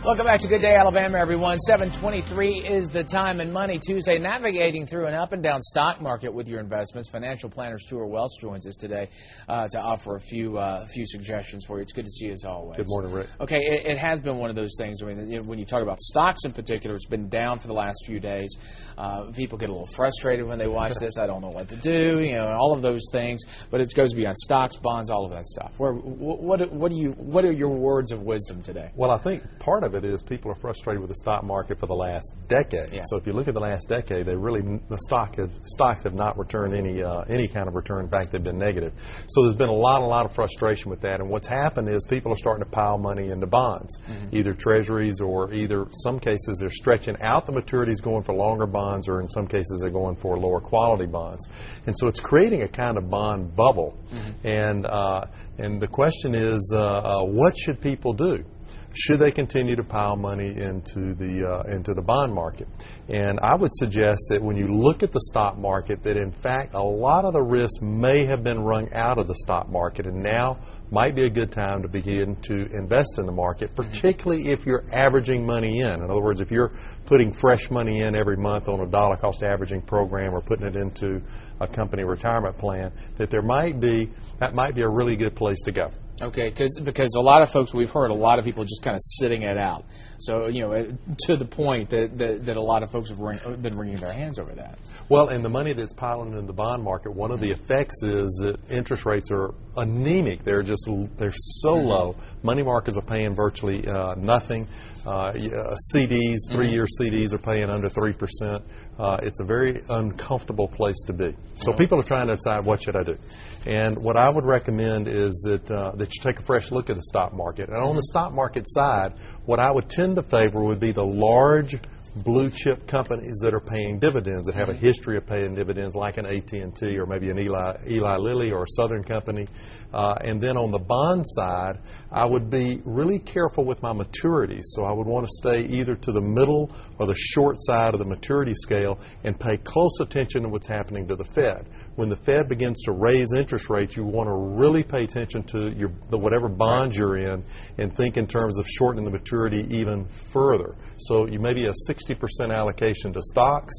Welcome back to Good Day Alabama, everyone. 7:23 is the time and Money Tuesday. Navigating through an up and down stock market with your investments, financial planner Stewart Welch joins us today to offer a few suggestions for you. It's good to see you as always. Good morning, Rick. Okay, it has been one of those things. I mean, when you talk about stocks in particular, it's been down for the last few days. People get a little frustrated when they watch this. I don't know what to do. You know, all of those things. But it goes beyond stocks, bonds, all of that stuff. What are your words of wisdom today? Well, I think part of it is people are frustrated with the stock market for the last decade. Yeah. So if you look at the last decade, the stocks have not returned any kind of return. In fact, they've been negative. So there's been a lot of frustration with that. And what's happened is people are starting to pile money into bonds, either treasuries or some cases they're stretching out the maturities, going for longer bonds, or in some cases they're going for lower quality bonds. And so it's creating a kind of bond bubble. And the question is, what should people do? Should they continue to pile money into the bond market? And I would suggest that when you look at the stock market, that in fact a lot of the risk may have been wrung out of the stock market, and now might be a good time to begin to invest in the market, particularly if you're averaging money in. In other words, if you're putting fresh money in every month on a dollar cost averaging program or putting it into a company retirement plan, that might be a really good place to go. Okay, because a lot of folks, we've heard a lot of people just kind of sitting it out. So, you know, to the point that a lot of folks have been wringing their hands over that. Well, and the money that's piling in the bond market, one of the effects is that interest rates are anemic. They're so low. Money markets are paying virtually nothing. CDs, 3-year CDs are paying under 3%. It's a very uncomfortable place to be. So people are trying to decide, what should I do? And what I would recommend is that you take a fresh look at the stock market. And on the stock market side, what I would tend to favor would be the large blue chip companies that are paying dividends, that have a history of paying dividends, like an AT&T or maybe an Eli Lilly or a Southern Company. And then on the bond side, I would be really careful with my maturities. So I would want to stay either to the middle or the short side of the maturity scale and pay close attention to what's happening to the Fed. When the Fed begins to raise interest rates, you want to really pay attention to whatever bonds you're in and think in terms of shortening the maturity even further. So you maybe a 60% allocation to stocks,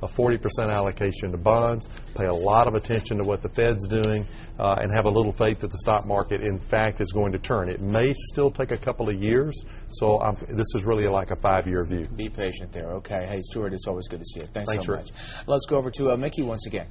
a 40% allocation to bonds, pay a lot of attention to what the Fed's doing, and have a little faith that the stock market, in fact, is going to turn. It may still take a couple of years, so this is really like a 5-year view. Be patient there. Okay. Hey, Stewart, it's always good to see you. Thanks so much. Let's go over to Mickey once again.